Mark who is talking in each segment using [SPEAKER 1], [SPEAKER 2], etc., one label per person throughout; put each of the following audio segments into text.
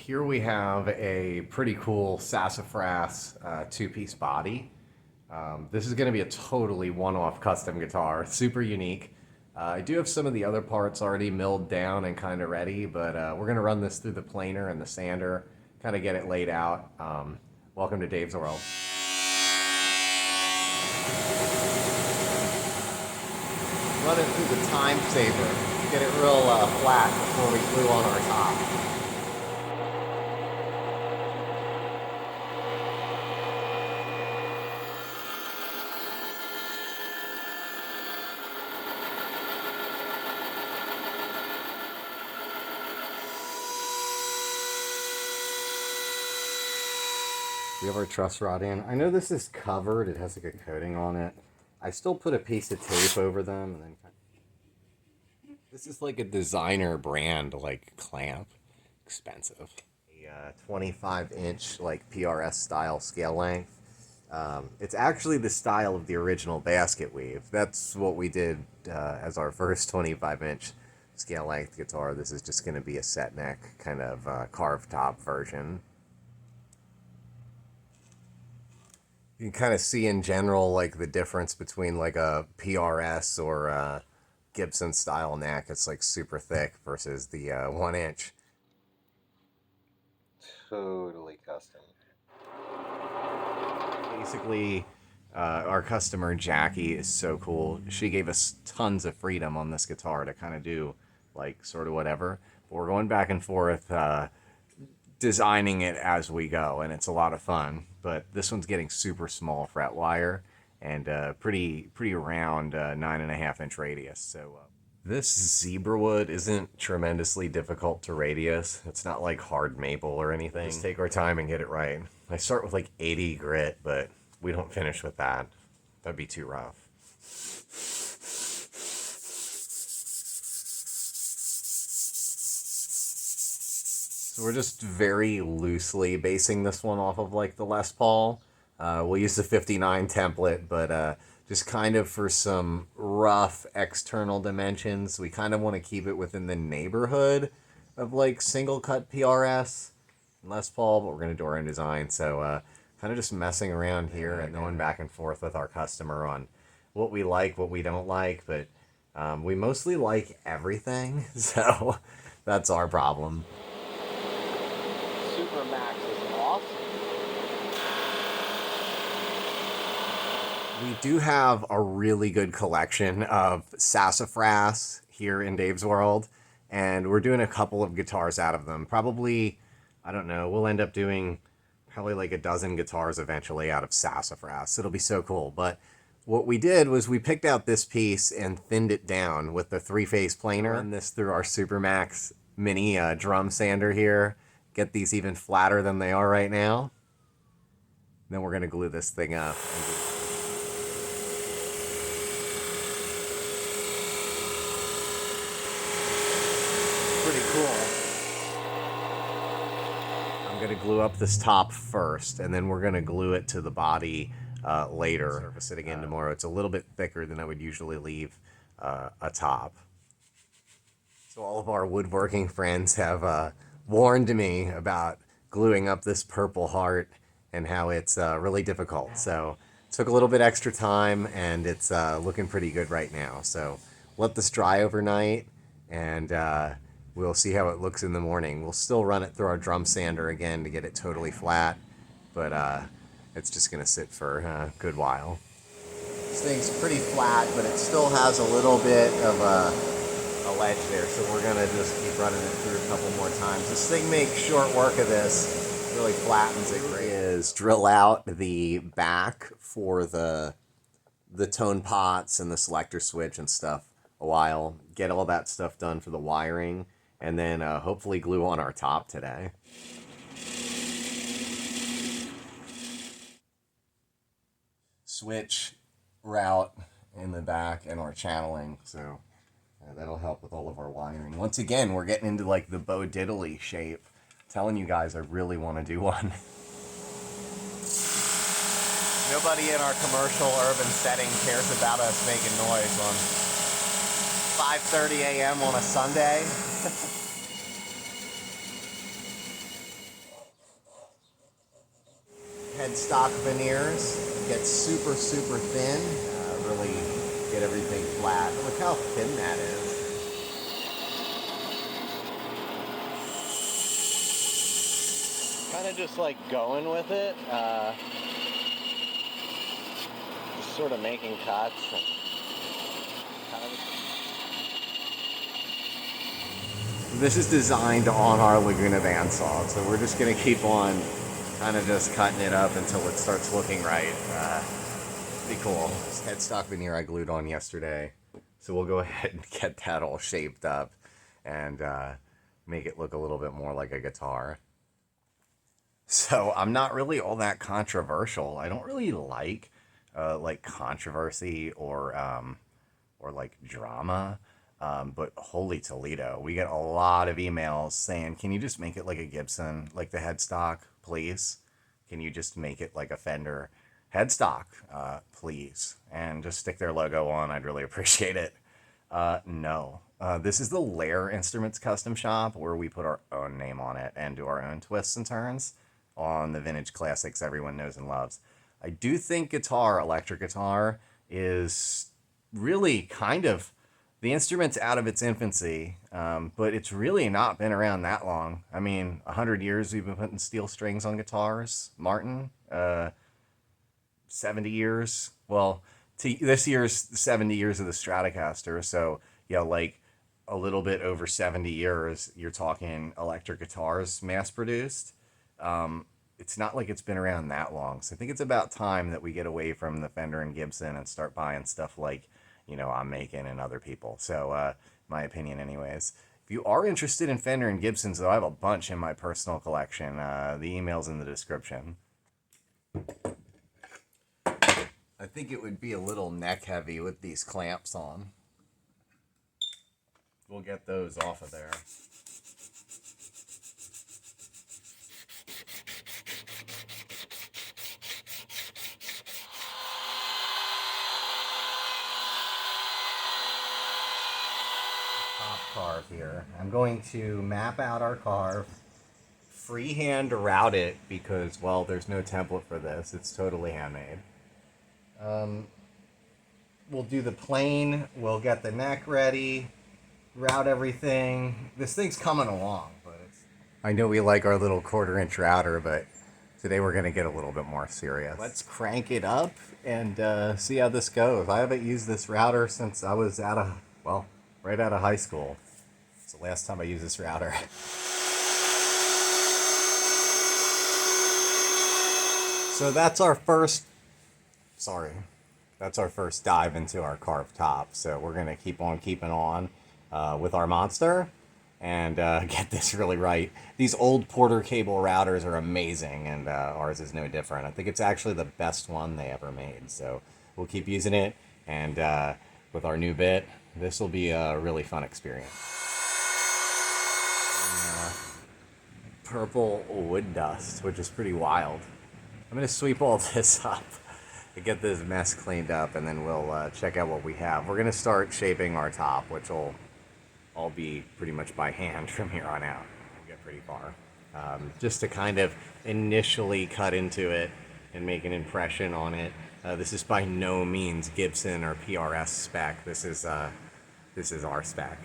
[SPEAKER 1] Here we have a pretty cool sassafras two-piece body. This is going to be a totally one-off custom guitar, super unique. I do have some of the other parts already milled down and kind of ready, but we're going to run this through the planer and the sander, kind of get it laid out. Welcome to Dave's World. Run it through the time saver, get it real flat before we glue on our top. We have our truss rod in. I know this is covered, it has like a coating on it. I still put a piece of tape over them and then this is like a designer brand like clamp. Expensive. A 25-inch like PRS style scale length. It's actually the style of the original basket weave. That's what we did as our first 25-inch scale length guitar. This is just going to be a set neck kind of carved top version. You can kind of see in general like the difference between like a PRS or a Gibson style neck. It's like super thick versus the 1-inch. Totally custom. Basically, our customer Jackie is so cool. She gave us tons of freedom on this guitar to kind of do like sort of whatever. But we're going back and forth designing it as we go, and it's a lot of fun. But this one's getting super small fret wire and pretty round 9.5-inch radius. So this zebra wood isn't tremendously difficult to radius. It's not like hard maple or anything. Just take our time and get it right. I start with like 80 grit, but we don't finish with that. That'd be too rough. So we're just very loosely basing this one off of like the Les Paul. We'll use the 59 template, but just kind of for some rough external dimensions. We kind of want to keep it within the neighborhood of like single cut PRS and Les Paul, but we're going to do our own design. So kind of just messing around here and going back and forth with our customer on what we like, what we don't like, but we mostly like everything. So that's our problem. Super Max is off. We do have a really good collection of sassafras here in Dave's World, and we're doing a couple of guitars out of them. Probably, I don't know, we'll end up doing probably like a dozen guitars eventually out of sassafras. It'll be so cool. But what we did was we picked out this piece and thinned it down with the 3-phase planer. Run this through our Super Max mini drum sander here. Get these even flatter than they are right now. Then we're going to glue this thing up. Pretty cool. I'm going to glue up this top first, and then we're going to glue it to the body later. Surface it again tomorrow. It's a little bit thicker than I would usually leave a top. So all of our woodworking friends have warned me about gluing up this purple heart and how it's really difficult. So it took a little bit extra time, and it's looking pretty good right now. So let this dry overnight, and we'll see how it looks in the morning. We'll still run it through our drum sander again to get it totally flat, but it's just gonna sit for a good while. This thing's pretty flat, but it still has a little bit of a ledge there, so we're gonna just keep running it through a couple more times. This thing makes short work of this, really flattens it great. Is drill out the back for the tone pots and the selector switch and stuff a while, get all that stuff done for the wiring, and then hopefully glue on our top today. Switch route in the back and our channeling, so that'll help with all of our wiring. Once again, we're getting into like the Bo Diddley shape. I'm telling you guys, I really want to do one. Nobody in our commercial urban setting cares about us making noise on 5:30 a.m. on a Sunday. Headstock veneers get super, super thin, really get everything flat. Look how thin that is. Kind of just like going with it, just sort of making cuts. And kind of... This is designed on our Laguna bandsaw, so we're just going to keep on kind of just cutting it up until it starts looking right. Pretty cool. This headstock veneer I glued on yesterday, so we'll go ahead and get that all shaped up and make it look a little bit more like a guitar. So I'm not really all that controversial. I don't really like controversy or like drama. But holy Toledo, we get a lot of emails saying, can you just make it like a Gibson, like the headstock, please? Can you just make it like a Fender headstock, please? And just stick their logo on. I'd really appreciate it. No. This is the Lair Instruments Custom Shop, where we put our own name on it and do our own twists and turns on the vintage classics everyone knows and loves. I do think electric guitar, is really kind of... The instrument's out of its infancy, but it's really not been around that long. I mean, 100 years we've been putting steel strings on guitars. Martin, 70 years. Well, this year's 70 years of the Stratocaster, so yeah, like a little bit over 70 years, you're talking electric guitars mass-produced. It's not like it's been around that long, so I think it's about time that we get away from the Fender and Gibson and start buying stuff like, you know, I'm making and other people. So, my opinion anyways. If you are interested in Fender and Gibsons, though, I have a bunch in my personal collection. The email's in the description. I think it would be a little neck heavy with these clamps on. We'll get those off of there. Carve here. I'm going to map out our carve, freehand route it because, well, there's no template for this. It's totally handmade. We'll do the plane. We'll get the neck ready, route everything. This thing's coming along, but it's... I know we like our little 1/4-inch router, but today we're going to get a little bit more serious. Let's crank it up and see how this goes. I haven't used this router since I was right out of high school. It's the last time I used this router. So that's our first dive into our carved top. So we're gonna keep on keeping on with our monster and get this really right. These old Porter cable routers are amazing, and ours is no different. I think it's actually the best one they ever made. So we'll keep using it, and with our new bit, this will be a really fun experience. Purple wood dust, which is pretty wild. I'm going to sweep all this up and get this mess cleaned up, and then we'll check out what we have. We're going to start shaping our top, which will all be pretty much by hand from here on out. We'll get pretty far. Just to kind of initially cut into it and make an impression on it. This is by no means Gibson or PRS spec. This is our spec.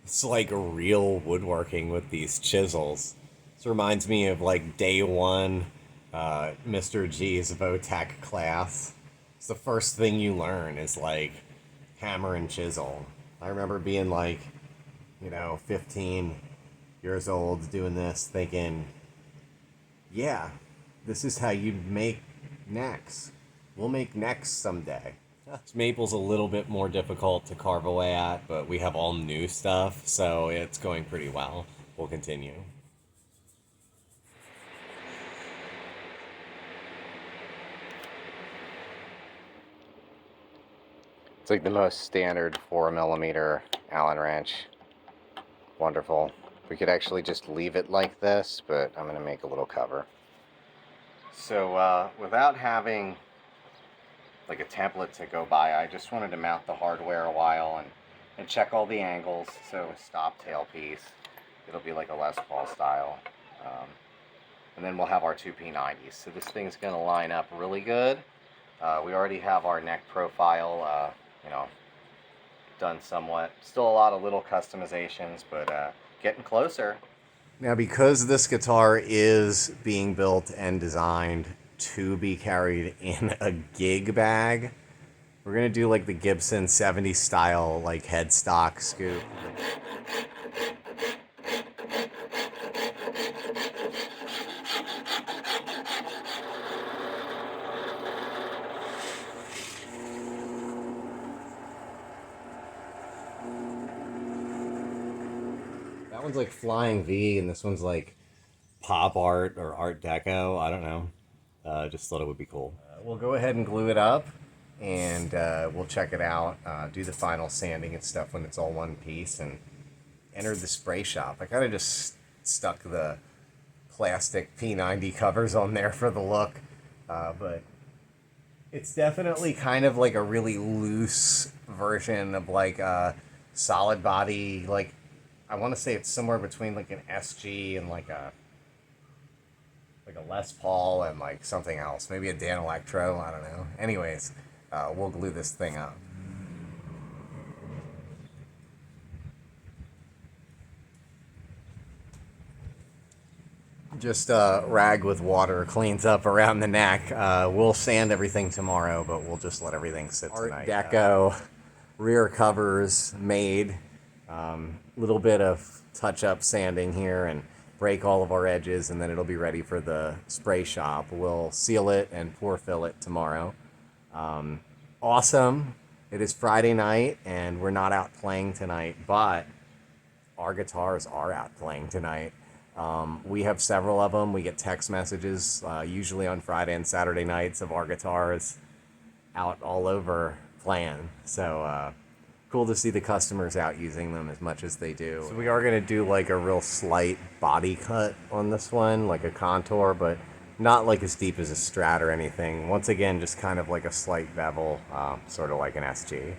[SPEAKER 1] It's like real woodworking with these chisels. This reminds me of like day one Mr. G's Votech class. It's the first thing you learn is like hammer and chisel. I remember being like, 15 years old doing this, thinking, yeah, this is how you make necks. We'll make necks someday. This maple's a little bit more difficult to carve away at, but we have all new stuff, so it's going pretty well. We'll continue. It's like the most standard 4mm Allen wrench. Wonderful. We could actually just leave it like this, but I'm going to make a little cover. So without having like a template to go by, I just wanted to mount the hardware a while and check all the angles. So stop tailpiece, It'll be like a Les Paul style. And then we'll have our two P90s. So this thing's going to line up really good. We already have our neck profile, done somewhat. Still a lot of little customizations, but getting closer. Now, because this guitar is being built and designed to be carried in a gig bag, we're going to do like the Gibson 70s style, like headstock scoop. That one's like Flying V, and this one's like pop art or Art Deco. I don't know. Just thought it would be cool. We'll go ahead and glue it up, and we'll check it out, do the final sanding and stuff when it's all one piece, and enter the spray shop. I kind of just stuck the plastic P90 covers on there for the look, but it's definitely kind of like a really loose version of like a solid body. Like, I want to say it's somewhere between like an SG and like a Les Paul and like something else, maybe a Dan Electro, I don't know. Anyways, we'll glue this thing up. Just rag with water cleans up around the neck. We'll sand everything tomorrow, but we'll just let everything sit tonight. Art Deco rear covers made. Little bit of touch-up sanding here and break all of our edges, and then it'll be ready for the spray shop. We'll seal it and pour fill it tomorrow. Awesome. It is Friday night, and we're not out playing tonight, but our guitars are out playing tonight. We have several of them. We get text messages, usually on Friday and Saturday nights, of our guitars out all over playing. So cool to see the customers out using them as much as they do. So we are going to do like a real slight body cut on this one, like a contour, but not like as deep as a Strat or anything. Once again, just kind of like a slight bevel, sort of like an SG.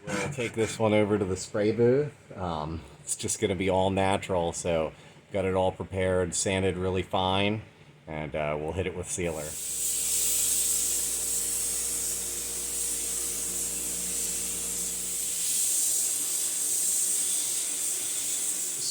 [SPEAKER 1] We'll take this one over to the spray booth. It's just going to be all natural, so got it all prepared, sanded really fine, and we'll hit it with sealer.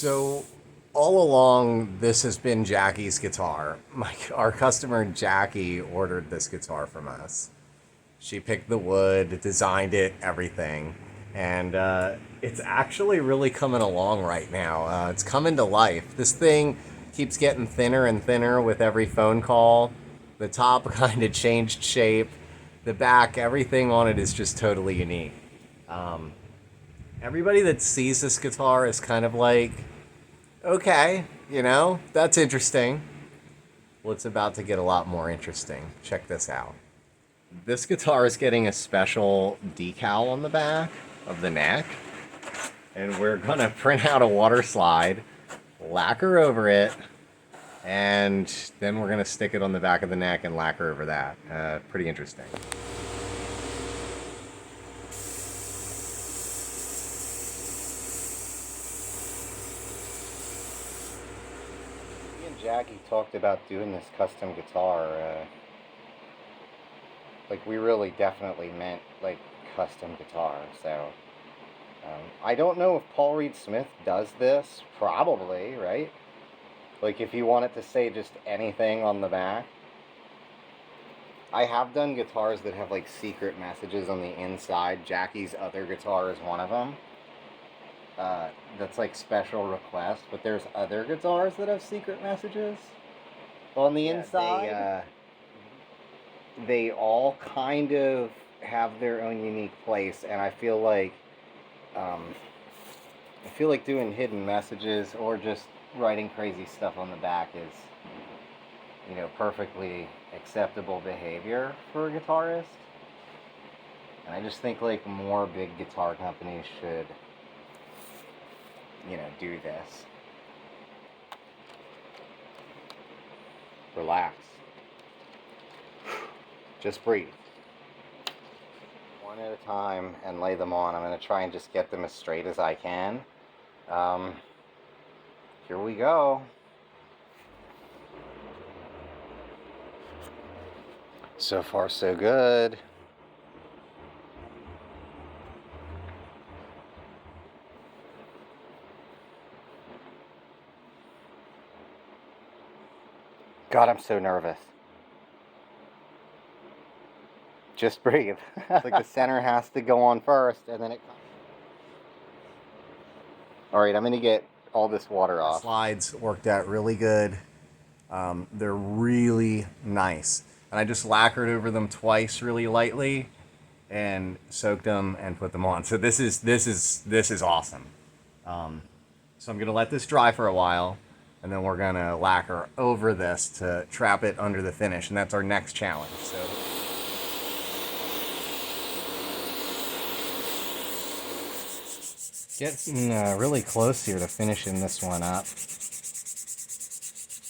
[SPEAKER 1] So all along, this has been Jackie's guitar. Our customer Jackie ordered this guitar from us. She picked the wood, designed it, everything. And it's actually really coming along right now. It's coming to life. This thing keeps getting thinner and thinner with every phone call. The top kind of changed shape. The back, everything on it is just totally unique. Everybody that sees this guitar is kind of like, okay, that's interesting. Well, it's about to get a lot more interesting. Check this out. This guitar is getting a special decal on the back of the neck, and we're gonna print out a water slide, lacquer over it, and then we're gonna stick it on the back of the neck and lacquer over that. Pretty interesting. Me and Jackie talked about doing this custom guitar. Like, we really definitely meant like custom guitar. So I don't know if Paul Reed Smith does this. Probably, right? Like, if you want it to say just anything on the back. I have done guitars that have like secret messages on the inside. Jackie's other guitar is one of them. That's like special request. But there's other guitars that have secret messages on the inside. They all kind of have their own unique place, and I feel like doing hidden messages or just writing crazy stuff on the back is, perfectly acceptable behavior for a guitarist. And I just think like more big guitar companies should, do this. Relax. Just breathe.
[SPEAKER 2] One at a time and lay them on. I'm going to try and just get them as straight as I can. Here we go. So far, so good. God, I'm so nervous. Just breathe. It's like the center has to go on first, and then it comes. All right, I'm going to get all this water off.
[SPEAKER 1] Slides worked out really good. They're really nice. And I just lacquered over them twice really lightly and soaked them and put them on. So this is awesome. So I'm gonna let this dry for a while, and then we're gonna lacquer over this to trap it under the finish, and that's our next challenge. So
[SPEAKER 2] Getting really close here to finishing this one up.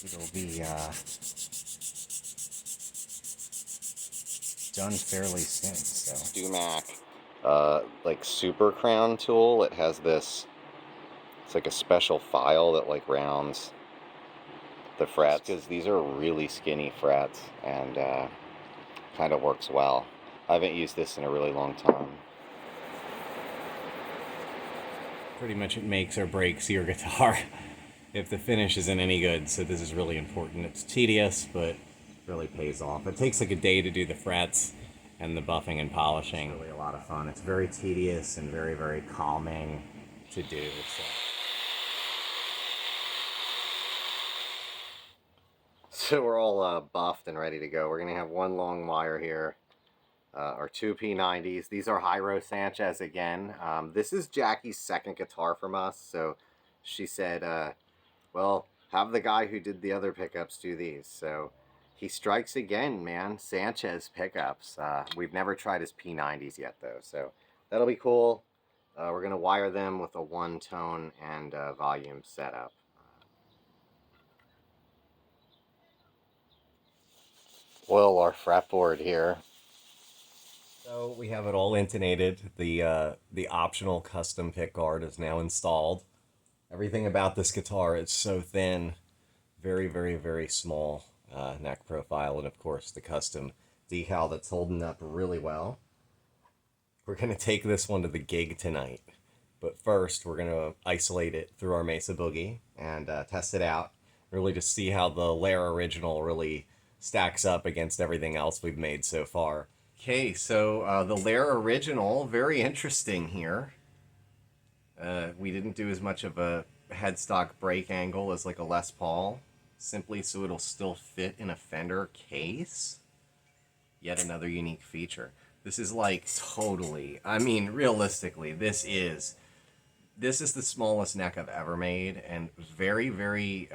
[SPEAKER 2] It'll be done fairly soon. So Dumac, like super crown tool. It has this. It's like a special file that like rounds the frets, because these are really skinny frets, and kind of works well. I haven't used this in a really long time.
[SPEAKER 1] pretty much it makes or breaks your guitar if the finish isn't any good. So this is really important. It's tedious, but really pays off. It takes like a day to do the frets and the buffing and polishing. It's really a lot of fun. It's very tedious and very, very calming to do.
[SPEAKER 2] So we're all buffed and ready to go. We're going to have one long wire here. Our two P90s. These are Jairo Sanchez again. This is Jackie's second guitar from us, so she said, well, have the guy who did the other pickups do these. So he strikes again, man. Sanchez pickups. We've never tried his P90s yet, though, so that'll be cool. We're going to wire them with a one-tone and volume setup. Well, our fretboard here.
[SPEAKER 1] So we have it all intonated. The optional custom pick guard is now installed. Everything about this guitar is so thin, very, very, very small neck profile, and of course the custom decal that's holding up really well. We're going to take this one to the gig tonight, but first we're going to isolate it through our Mesa Boogie and test it out. Really just see how the Lair Original really stacks up against everything else we've made so far. Okay, so the Lair Original, very interesting here. We didn't do as much of a headstock break angle as like a Les Paul, simply so it'll still fit in a Fender case. Yet another unique feature. This is like totally, I mean, realistically, this is the smallest neck I've ever made, and very, very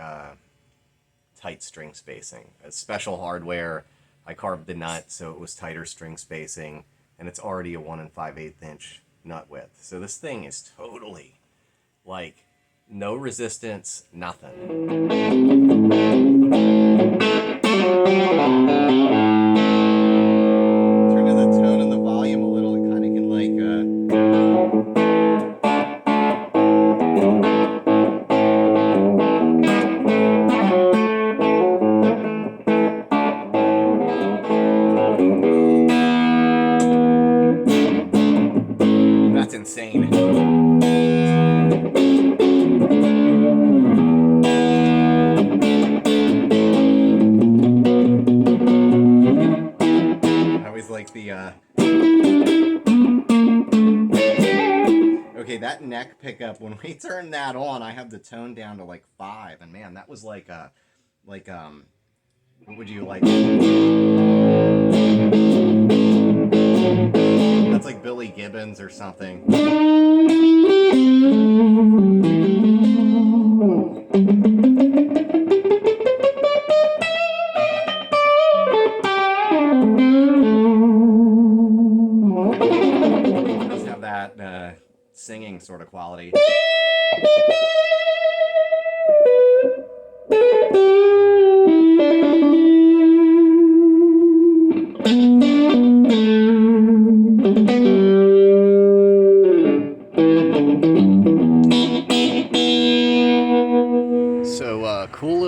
[SPEAKER 1] tight string spacing. Special hardware. I carved the nut so it was tighter string spacing, and it's already a 1 5/8 inch nut width. So this thing is totally like no resistance, nothing. Turn down the tone and the volume a little. It kind of can like that's insane. I always like the okay, that neck pickup, when we turn that on, I have the tone down to like 5, and man, that was like what would you like? That's like Billy Gibbons or something. Just have that singing sort of quality.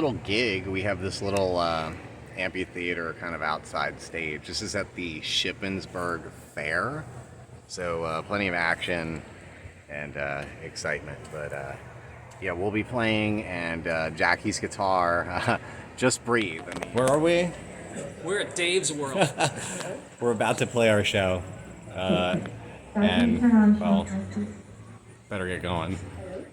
[SPEAKER 1] little gig, we have this little amphitheater kind of outside stage. This is at the Shippensburg Fair, so plenty of action and excitement. But yeah, we'll be playing, and Jackie's guitar, Just Breathe. I mean,
[SPEAKER 3] Where are we?
[SPEAKER 4] We're at Dave's World.
[SPEAKER 3] We're about to play our show. And, well, better get going.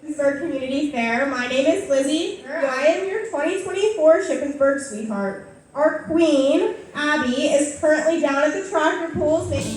[SPEAKER 5] Shippensburg Community Fair. My name is Lizzie. I am your 2024 Shippensburg sweetheart. Our queen, Abby, is currently down at the tractor pools making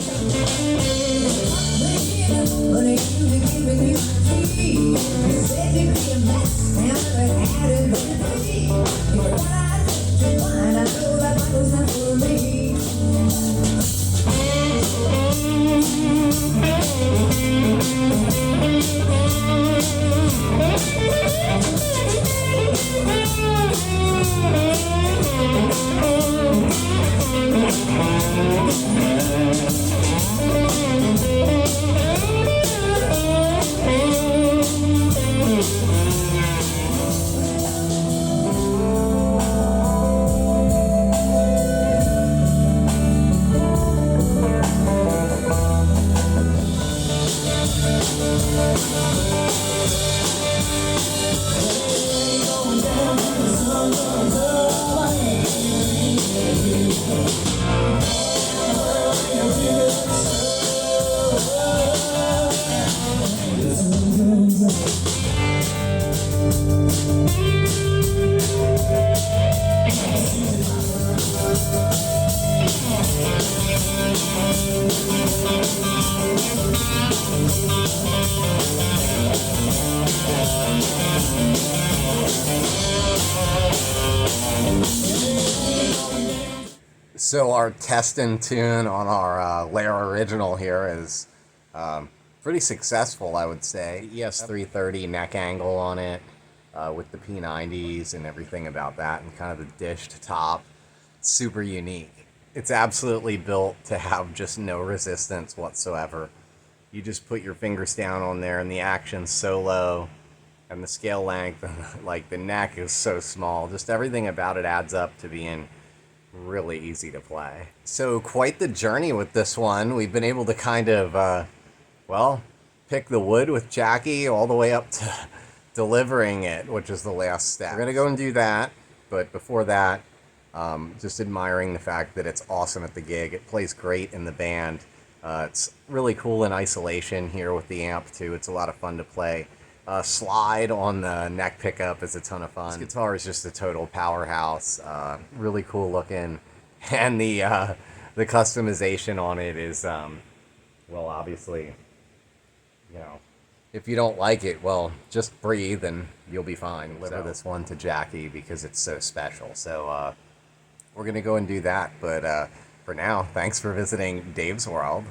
[SPEAKER 1] So our testing tune on our Lair original here is pretty successful, I would say. ES330 neck angle on it with the P90s and everything about that, and kind of the dished top. Super unique. It's absolutely built to have just no resistance whatsoever. You just put your fingers down on there and the action's so low, and the scale length and like the neck is so small. Just everything about it adds up to being really easy to play. So quite the journey with this one. We've been able to kind of, well, pick the wood with Jackie all the way up to delivering it, which is the last step. We're gonna go and do that, but before that, just admiring the fact that it's awesome at the gig. It plays great in the band. It's really cool in isolation here with the amp too. It's a lot of fun to play. Slide on the neck pickup is a ton of fun. This guitar is just a total powerhouse. Really cool looking, and the customization on it is, well, obviously, you know, if you don't like it, well, just breathe and you'll be fine. Deliver this one to Jackie because it's so special. So we're gonna go and do that. But for now, thanks for visiting Dave's World.